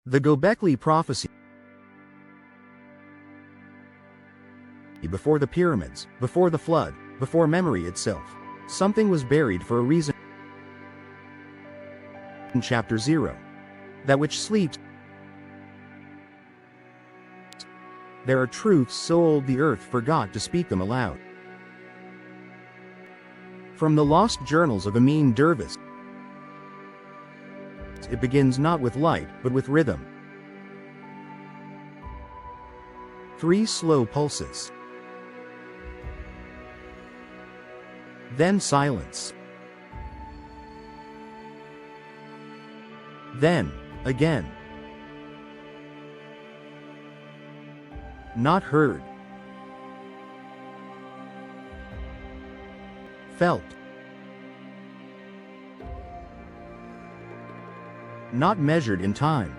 The Gobekli Prophecy. Before the pyramids, before the flood, before memory itself, something was buried for a reason. In Chapter 0. That which sleeps. There are truths so old the earth forgot to speak them aloud. From the lost journals of Amin Dervis. It begins not with light, but with rhythm. 3 slow pulses. Then silence. Then, again. Not heard. Felt. Not measured in time,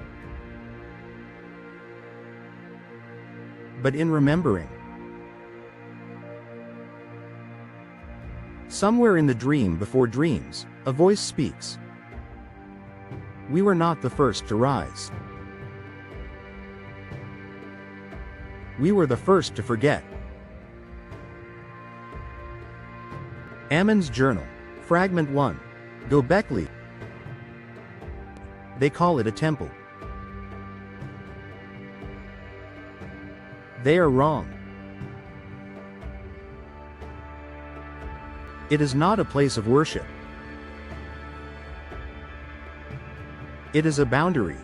but in remembering. Somewhere in the dream before dreams, a voice speaks. We were not the first to rise. We were the first to forget. Amin's Journal, Fragment 1. Gobekli. They call it a temple. They are wrong. It is not a place of worship. It is a boundary.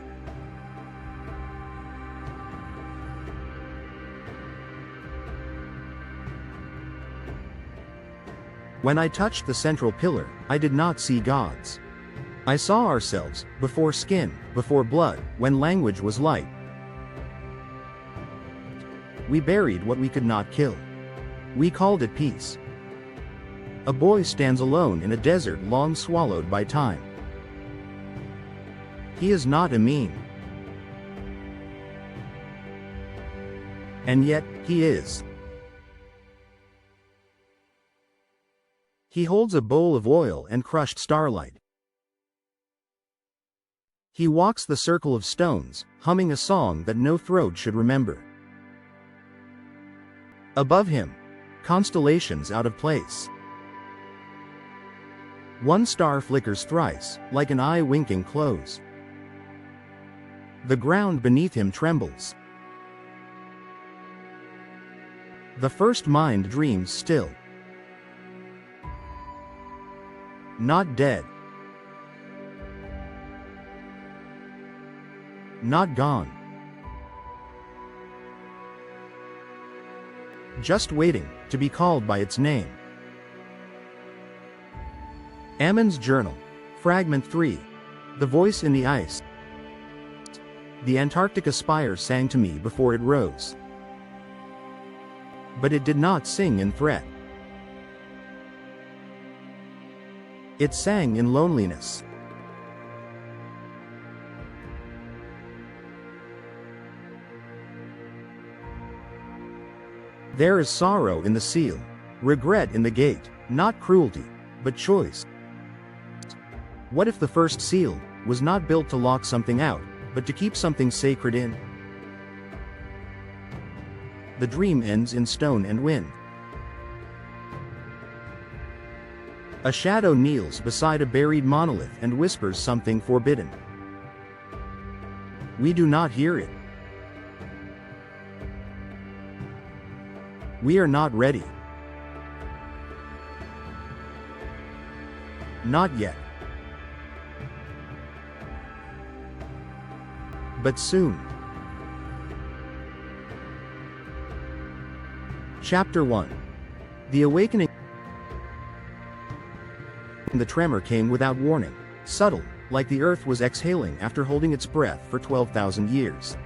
When I touched the central pillar, I did not see gods. I saw ourselves, before skin, before blood, when language was light. We buried what we could not kill. We called it peace. A boy stands alone in a desert long swallowed by time. He is not Amin. And yet, he is. He holds a bowl of oil and crushed starlight. He walks the circle of stones, humming a song that no throat should remember. Above him, constellations out of place. One star flickers thrice, like an eye winking close. The ground beneath him trembles. The first mind dreams still. Not dead. Not gone. Just waiting to be called by its name. Amin's Journal, Fragment 3. The voice in the ice. The Antarctica spire sang to me before it rose. But it did not sing in threat. It sang in loneliness. There is sorrow in the seal, regret in the gate, not cruelty, but choice. What if the first seal was not built to lock something out, but to keep something sacred in? The dream ends in stone and wind. A shadow kneels beside a buried monolith and whispers something forbidden. We do not hear it. We are not ready. Not yet. But soon. Chapter 1. The Awakening. The tremor came without warning, subtle, like the earth was exhaling after holding its breath for 12,000 years.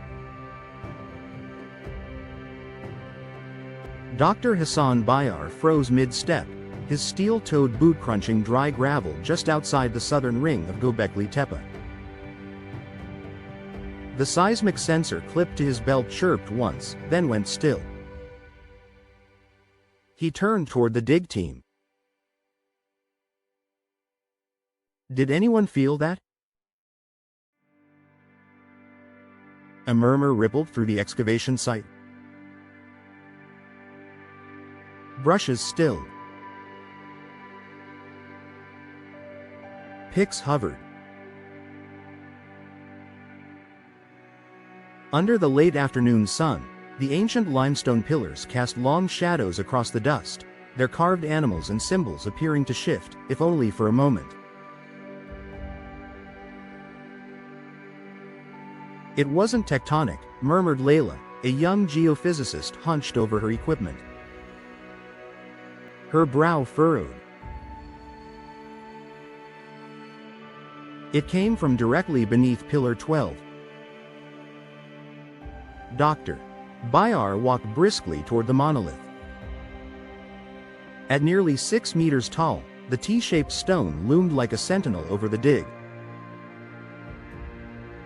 Dr. Hassan Bayar froze mid-step, his steel-toed boot crunching dry gravel just outside the southern ring of Gobekli Tepe. The seismic sensor clipped to his belt chirped once, then went still. He turned toward the dig team. Did anyone feel that? A murmur rippled through the excavation site. Brushes stilled. Picks hovered. Under the late afternoon sun, the ancient limestone pillars cast long shadows across the dust, their carved animals and symbols appearing to shift, if only for a moment. It wasn't tectonic, murmured Layla, a young geophysicist hunched over her equipment. Her brow furrowed. It came from directly beneath Pillar 12. Dr. Bayar walked briskly toward the monolith. At nearly 6 meters tall, the T-shaped stone loomed like a sentinel over the dig.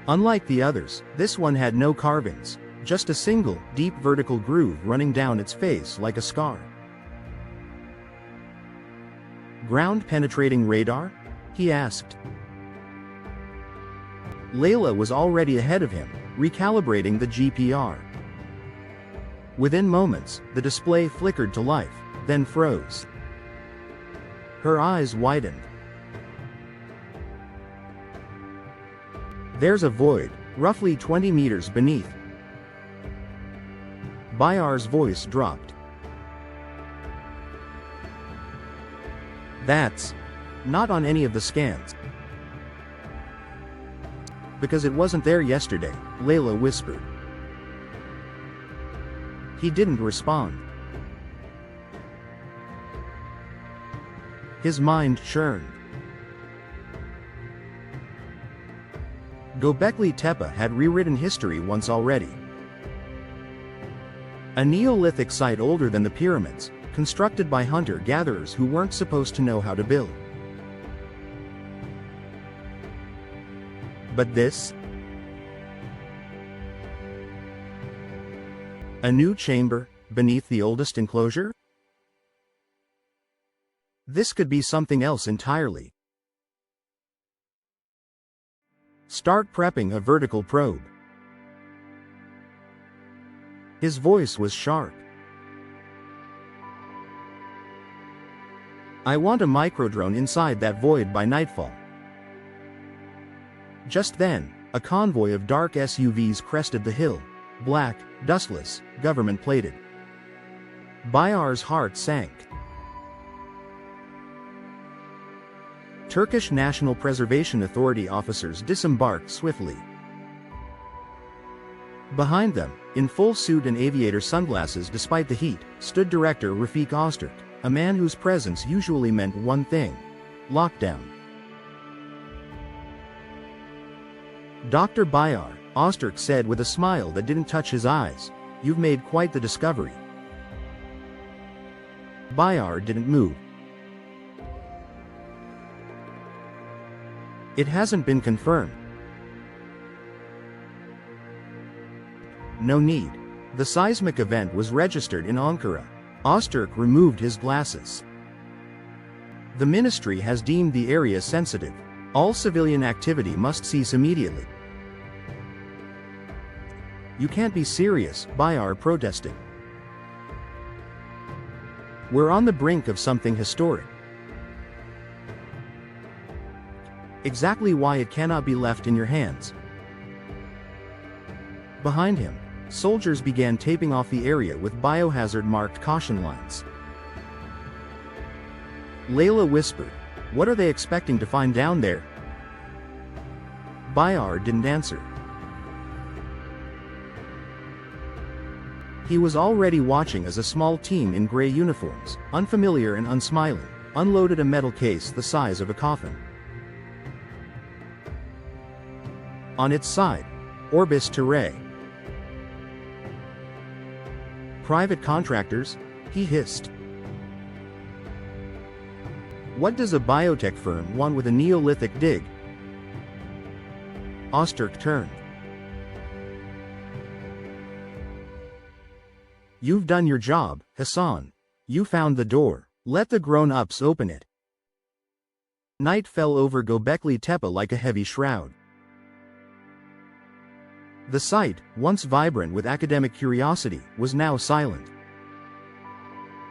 Unlike the others, this one had no carvings, just a single, deep vertical groove running down its face like a scar. Ground-penetrating radar? He asked. Layla was already ahead of him, recalibrating the GPR. Within moments, the display flickered to life, then froze. Her eyes widened. There's a void, roughly 20 meters beneath. Bayar's voice dropped. That's not on any of the scans. Because it wasn't there yesterday, Layla whispered. He didn't respond. His mind churned. Gobekli Tepe had rewritten history once already. A Neolithic site older than the pyramids, constructed by hunter-gatherers who weren't supposed to know how to build. But this? A new chamber, beneath the oldest enclosure? This could be something else entirely. Start prepping a vertical probe. His voice was sharp. I want a microdrone inside that void by nightfall. Just then, a convoy of dark SUVs crested the hill, black, dustless, government-plated. Bayar's heart sank. Turkish National Preservation Authority officers disembarked swiftly. Behind them, in full suit and aviator sunglasses despite the heat, stood Director Rafik Ozturk, a man whose presence usually meant one thing: lockdown. Dr. Bayar, Ozturk said with a smile that didn't touch his eyes, you've made quite the discovery. Bayar didn't move. It hasn't been confirmed. No need. The seismic event was registered in Ankara. Ozturk removed his glasses. The ministry has deemed the area sensitive. All civilian activity must cease immediately. You can't be serious, Bayar protested. We're on the brink of something historic. Exactly why it cannot be left in your hands. Behind him, soldiers began taping off the area with biohazard-marked caution lines. Layla whispered, what are they expecting to find down there? Bayar didn't answer. He was already watching as a small team in gray uniforms, unfamiliar and unsmiling, unloaded a metal case the size of a coffin. On its side, Orbis Terrae. Private contractors? He hissed. What does a biotech firm want with a Neolithic dig? Ozturk turned. You've done your job, Hassan. You found the door. Let the grown-ups open it. Night fell over Gobekli Tepe like a heavy shroud. The site, once vibrant with academic curiosity, was now silent.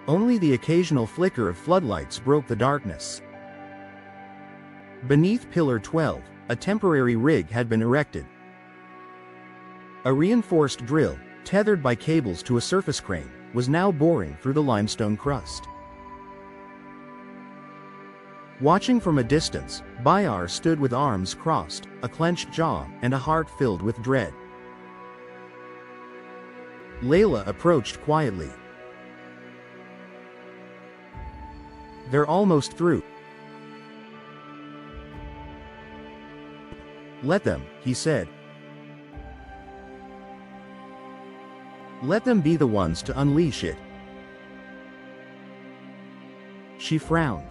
Only the occasional flicker of floodlights broke the darkness. Beneath Pillar 12, a temporary rig had been erected. A reinforced drill, tethered by cables to a surface crane, was now boring through the limestone crust. Watching from a distance, Bayar stood with arms crossed, a clenched jaw, and a heart filled with dread. Layla approached quietly. "They're almost through." "Let them," he said. "Let them be the ones to unleash it." She frowned.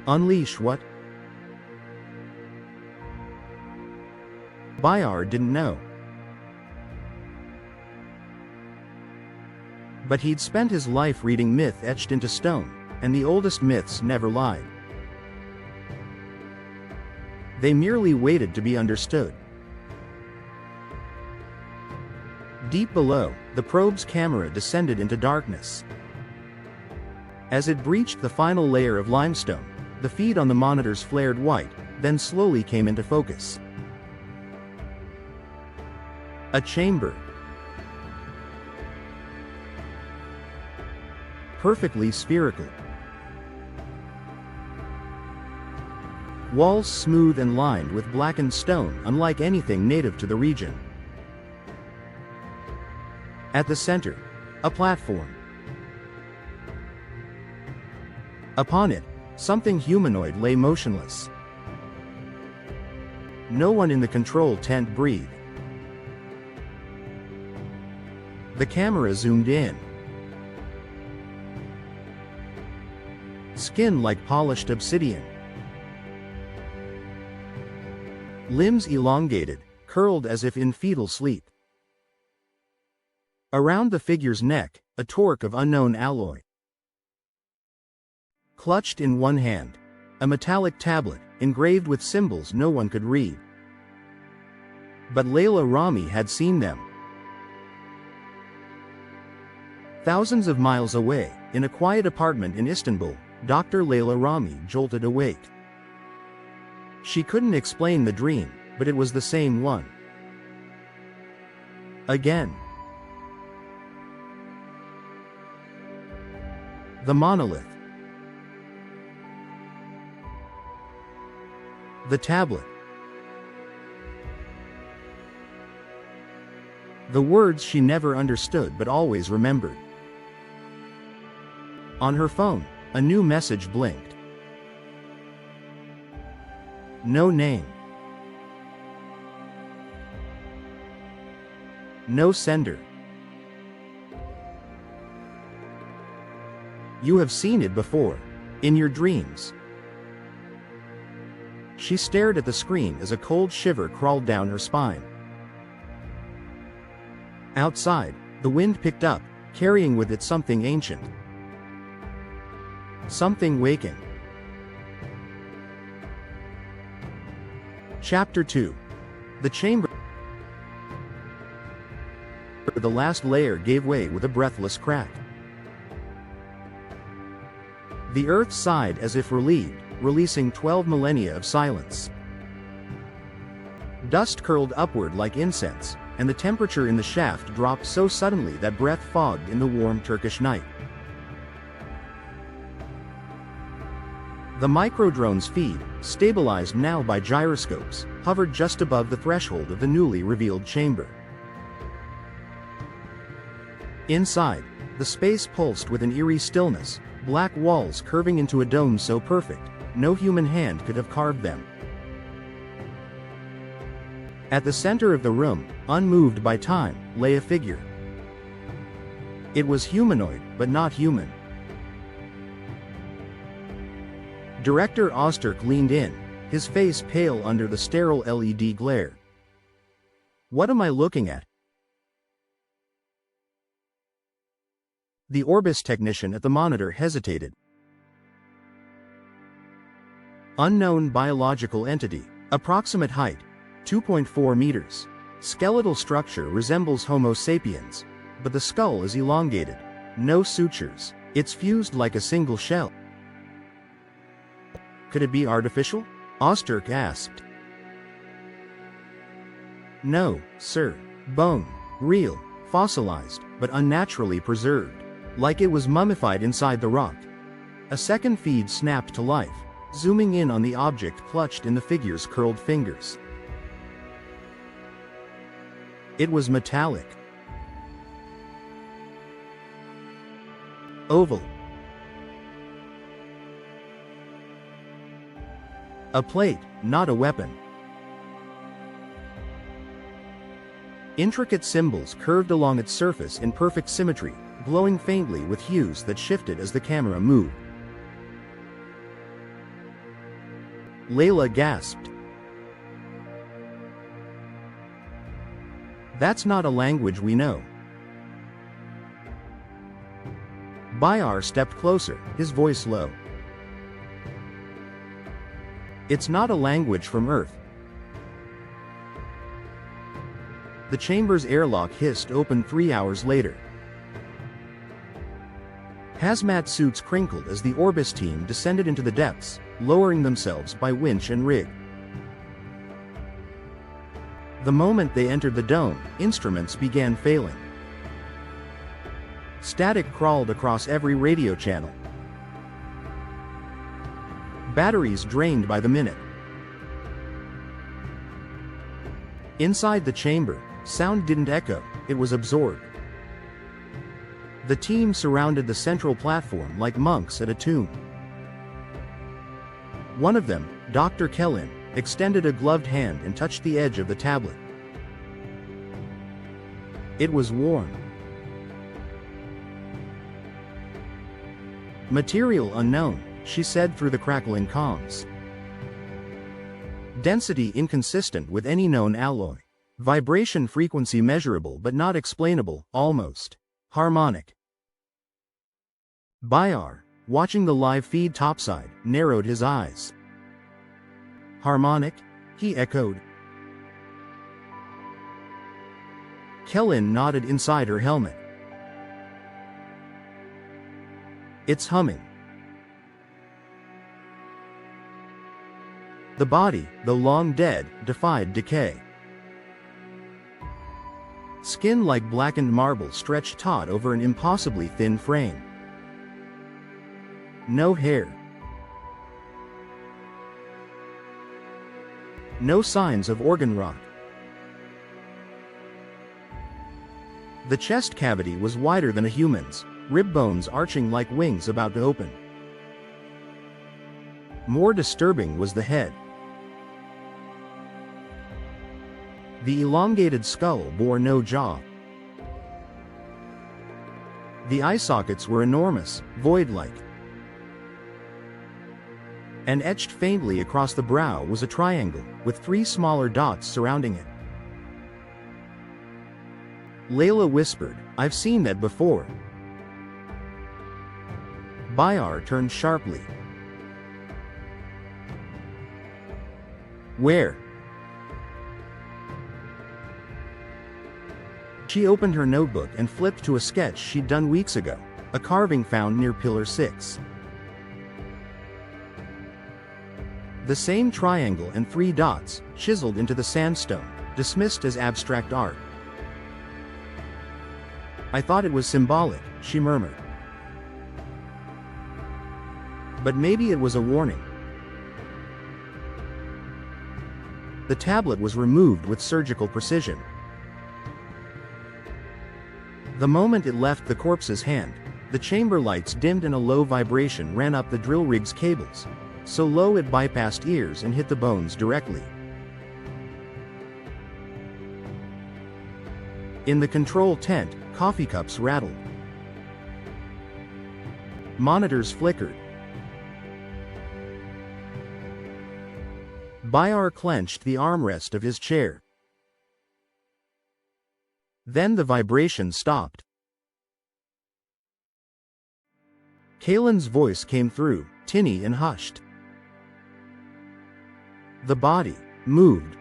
"Unleash what?" Bayar didn't know. But he'd spent his life reading myth etched into stone, and the oldest myths never lied. They merely waited to be understood. Deep below, the probe's camera descended into darkness. As it breached the final layer of limestone, the feed on the monitors flared white, then slowly came into focus. A chamber. Perfectly spherical. Walls smooth and lined with blackened stone, unlike anything native to the region. At the center, a platform. Upon it, something humanoid lay motionless. No one in the control tent breathed. The camera zoomed in. Skin like polished obsidian. Limbs elongated, curled as if in fetal sleep. Around the figure's neck, a torque of unknown alloy. Clutched in one hand, a metallic tablet, engraved with symbols no one could read. But Layla Rami had seen them. Thousands of miles away, in a quiet apartment in Istanbul, Dr. Layla Rami jolted awake. She couldn't explain the dream, but it was the same one. Again. The monolith. The tablet. The words she never understood but always remembered. On her phone, a new message blinked. No name. No sender. You have seen it before. In your dreams. She stared at the screen as a cold shiver crawled down her spine. Outside, the wind picked up, carrying with it something ancient. Something waking. Chapter 2. The chamber. The last layer gave way with a breathless crack. The earth sighed as if relieved, releasing 12 millennia of silence. Dust curled upward like incense, and the temperature in the shaft dropped so suddenly that breath fogged in the warm Turkish night. The microdrone's feed, stabilized now by gyroscopes, hovered just above the threshold of the newly revealed chamber. Inside, the space pulsed with an eerie stillness, black walls curving into a dome so perfect, no human hand could have carved them. At the center of the room, unmoved by time, lay a figure. It was humanoid, but not human. Director Osterk leaned in, his face pale under the sterile LED glare. What am I looking at? The Orbis technician at the monitor hesitated. Unknown biological entity, Approximate height, 2.4 meters. Skeletal structure resembles Homo sapiens, but the skull is elongated. No sutures. It's fused like a single shell. Could it be artificial? Osterk asked. No, sir. Bone. Real. Fossilized, but unnaturally preserved. Like it was mummified inside the rock. A second feed snapped to life, zooming in on the object clutched in the figure's curled fingers. It was metallic. Oval. A plate, not a weapon. Intricate symbols curved along its surface in perfect symmetry, glowing faintly with hues that shifted as the camera moved. Layla gasped. That's not a language we know. Bayar stepped closer, his voice low. It's not a language from Earth. The chamber's airlock hissed open 3 hours later. Hazmat suits crinkled as the Orbis team descended into the depths, lowering themselves by winch and rig. The moment they entered the dome, instruments began failing. Static crawled across every radio channel. Batteries drained by the minute. Inside the chamber, sound didn't echo, it was absorbed. The team surrounded the central platform like monks at a tomb. One of them, Dr. Kellen, extended a gloved hand and touched the edge of the tablet. It was warm. Material unknown, she said through the crackling comms. Density inconsistent with any known alloy. Vibration frequency measurable but not explainable, almost harmonic. Bayar, watching the live feed topside, narrowed his eyes. Harmonic? He echoed. Kellen nodded inside her helmet. It's humming. The body, though long dead, defied decay. Skin like blackened marble stretched taut over an impossibly thin frame. No hair. No signs of organ rot. The chest cavity was wider than a human's, rib bones arching like wings about to open. More disturbing was the head. The elongated skull bore no jaw. The eye sockets were enormous, void-like. And etched faintly across the brow was a triangle, with 3 smaller dots surrounding it. Layla whispered, "I've seen that before." Bayar turned sharply. "Where?" She opened her notebook and flipped to a sketch she'd done weeks ago, a carving found near Pillar 6. The same triangle and 3 dots, chiseled into the sandstone, dismissed as abstract art. "I thought it was symbolic," she murmured. "But maybe it was a warning." The tablet was removed with surgical precision. The moment it left the corpse's hand, the chamber lights dimmed and a low vibration ran up the drill rig's cables, so low it bypassed ears and hit the bones directly. In the control tent, coffee cups rattled. Monitors flickered. Bayar clenched the armrest of his chair. Then the vibration stopped. Kalen's voice came through, tinny and hushed. "The body, moved.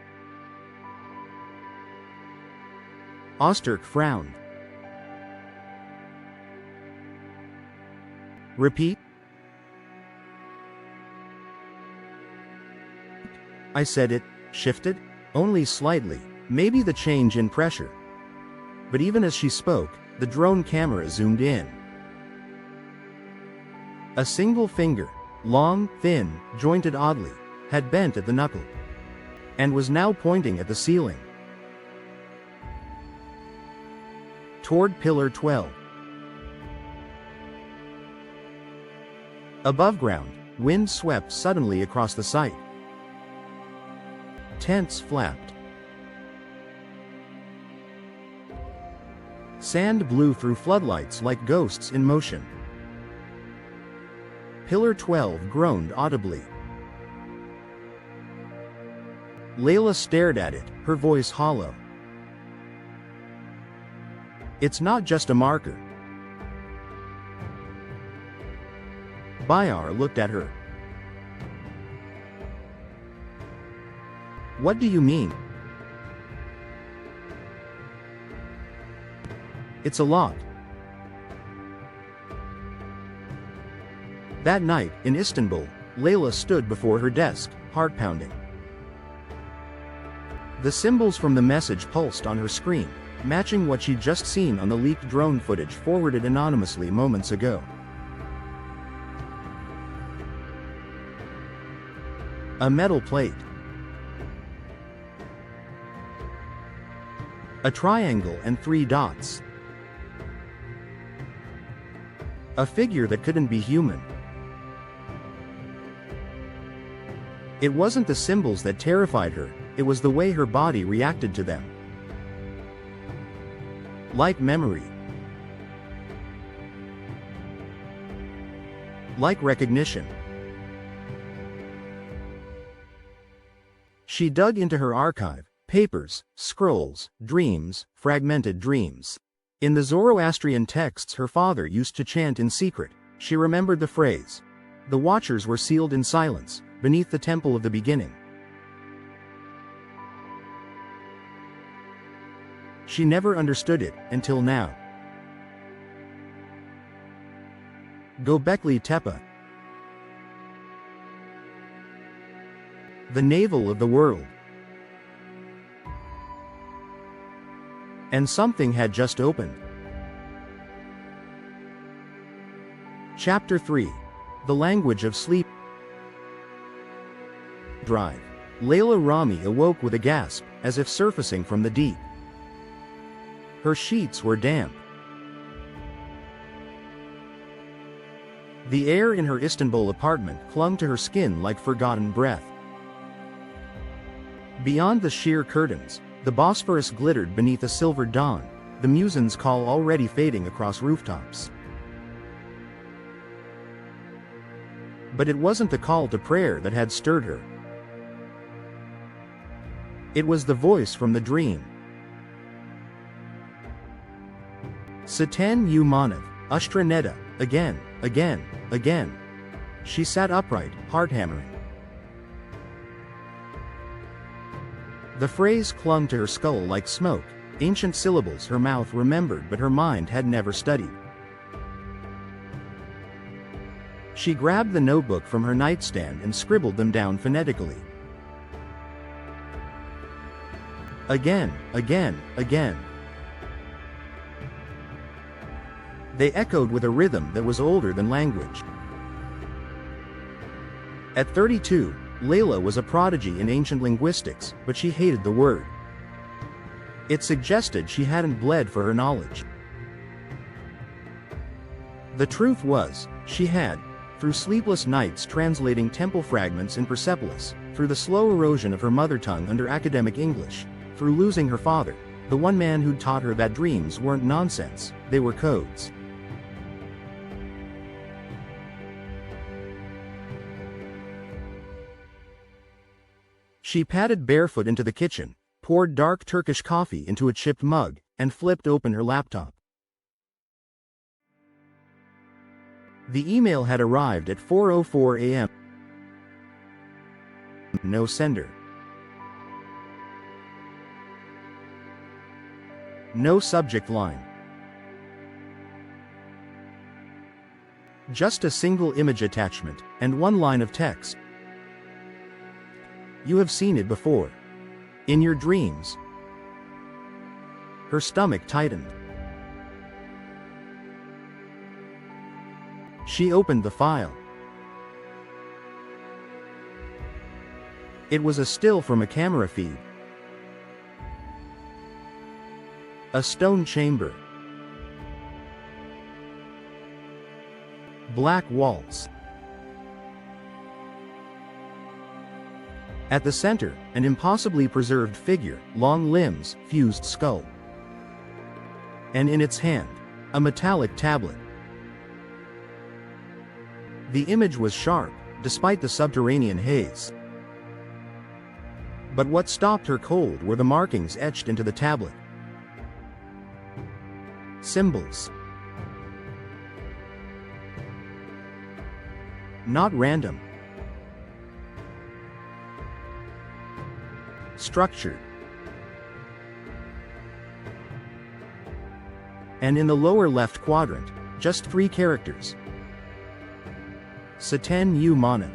Osterk frowned. Repeat? I said it shifted? Only slightly, maybe the change in pressure. But even as she spoke, the drone camera zoomed in. A single finger, long, thin, jointed oddly, had bent at the knuckle, and was now pointing at the ceiling. Toward Pillar 12. Above ground, wind swept suddenly across the site. Tents flapped. Sand blew through floodlights like ghosts in motion. Pillar 12 groaned audibly. Layla stared at it, her voice hollow. It's not just a marker. Bayar looked at her. What do you mean? It's a lot. That night, in Istanbul, Layla stood before her desk, heart pounding. The symbols from the message pulsed on her screen, matching what she'd just seen on the leaked drone footage forwarded anonymously moments ago. A metal plate. A triangle and 3 dots. A figure that couldn't be human. It wasn't the symbols that terrified her, it was the way her body reacted to them. Like memory. Like recognition. She dug into her archive, papers, scrolls, dreams, fragmented dreams. In the Zoroastrian texts her father used to chant in secret, she remembered the phrase, "The Watchers were sealed in silence, beneath the temple of the beginning." She never understood it, until now. Gobekli Tepe. The navel of the world. And something had just opened. Chapter 3. The Language of Sleep. Drive. Layla Rami awoke with a gasp, as if surfacing from the deep. Her sheets were damp. The air in her Istanbul apartment clung to her skin like forgotten breath. Beyond the sheer curtains, the Bosphorus glittered beneath a silver dawn, the muezzin's call already fading across rooftops. But it wasn't the call to prayer that had stirred her. It was the voice from the dream. Satan Umanov, Ushtra Neda, again, again, again. She sat upright, heart hammering. The phrase clung to her skull like smoke, ancient syllables her mouth remembered but her mind had never studied. She grabbed the notebook from her nightstand and scribbled them down phonetically. Again, again, again. They echoed with a rhythm that was older than language. At 32, Layla was a prodigy in ancient linguistics, but she hated the word. It suggested she hadn't bled for her knowledge. The truth was, she had, through sleepless nights translating temple fragments in Persepolis, through the slow erosion of her mother tongue under academic English, through losing her father, the one man who'd taught her that dreams weren't nonsense, they were codes. She padded barefoot into the kitchen, poured dark Turkish coffee into a chipped mug, and flipped open her laptop. The email had arrived at 4:04 a.m. No sender. No subject line. Just a single image attachment, and one line of text. You have seen it before. In your dreams. Her stomach tightened. She opened the file. It was a still from a camera feed. A stone chamber. Black walls. At the center, an impossibly preserved figure, long limbs, fused skull. And in its hand, a metallic tablet. The image was sharp, despite the subterranean haze. But what stopped her cold were the markings etched into the tablet. Symbols. Not random. Structured. And in the lower left quadrant, just 3 characters. Satan U Mana.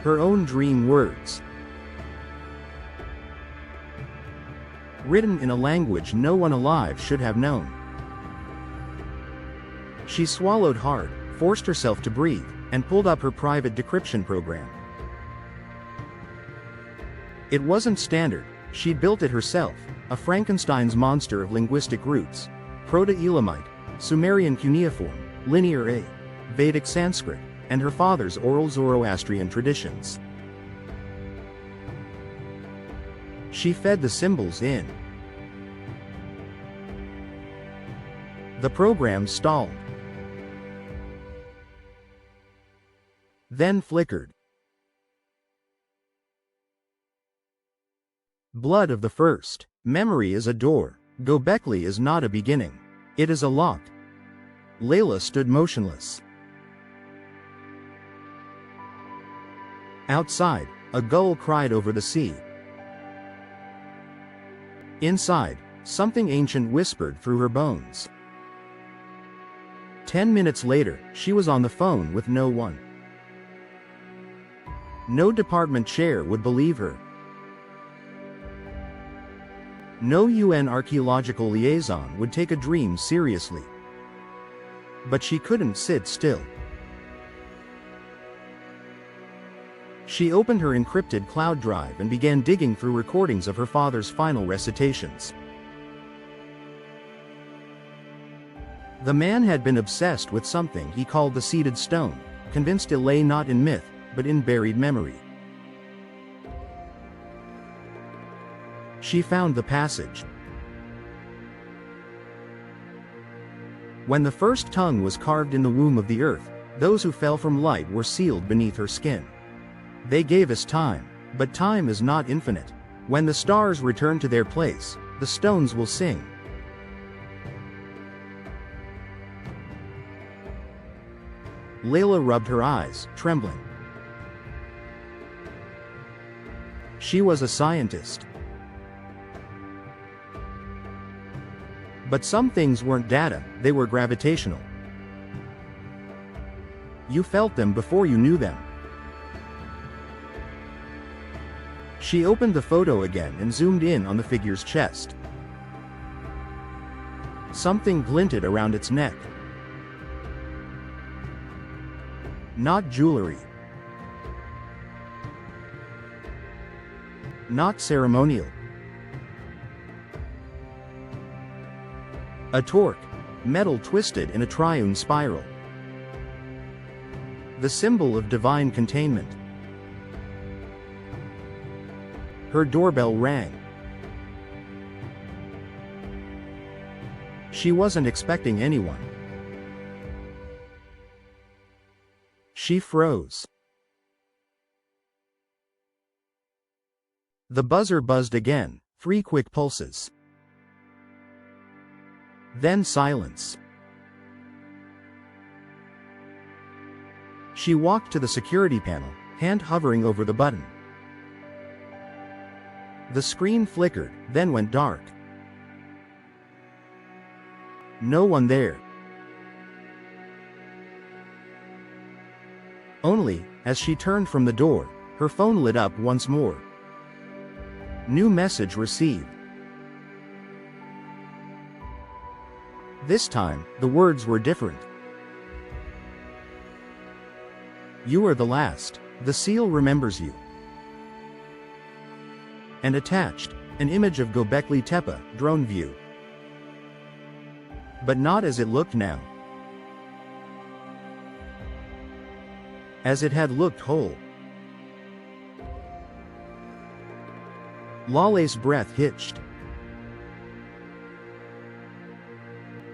Her own dream words. Written in a language no one alive should have known. She swallowed hard, forced herself to breathe, and pulled up her private decryption program. It wasn't standard, she'd built it herself, a Frankenstein's monster of linguistic roots. Proto-Elamite, Sumerian cuneiform, Linear A, Vedic Sanskrit, and her father's oral Zoroastrian traditions. She fed the symbols in. The program stalled. Then flickered. Blood of the first. Memory is a door. Gobekli is not a beginning. It is a lock. Layla stood motionless. Outside, a gull cried over the sea. Inside, something ancient whispered through her bones. 10 minutes later, she was on the phone with no one. No department chair would believe her. No UN archaeological liaison would take a dream seriously. But she couldn't sit still. She opened her encrypted cloud drive and began digging through recordings of her father's final recitations. The man had been obsessed with something he called the seated stone, convinced it lay not in myth, but in buried memory. She found the passage. When the first tongue was carved in the womb of the earth, those who fell from light were sealed beneath her skin. They gave us time, but time is not infinite. When the stars return to their place, the stones will sing. Layla rubbed her eyes, trembling. She was a scientist. But some things weren't data, they were gravitational. You felt them before you knew them. She opened the photo again and zoomed in on the figure's chest. Something glinted around its neck. Not jewelry. Not ceremonial. A torque, metal twisted in a triune spiral. The symbol of divine containment. Her doorbell rang. She wasn't expecting anyone. She froze. The buzzer buzzed again, 3 quick pulses. Then silence. She walked to the security panel, hand hovering over the button. The screen flickered, then went dark. No one there. Only, as she turned from the door, her phone lit up once more. New message received. This time, the words were different. You are the last. The seal remembers you. And attached, an image of Gobekli Tepe, drone view. But not as it looked now. As it had looked whole. Lale's breath hitched.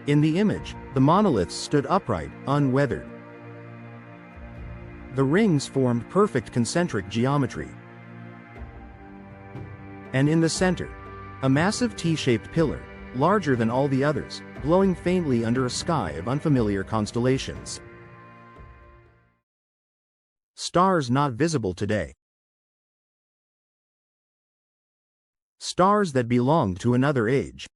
In the image, the monoliths stood upright, unweathered. The rings formed perfect concentric geometry. And in the center, a massive T-shaped pillar, larger than all the others, glowing faintly under a sky of unfamiliar constellations. Stars not visible today. Stars that belonged to another age.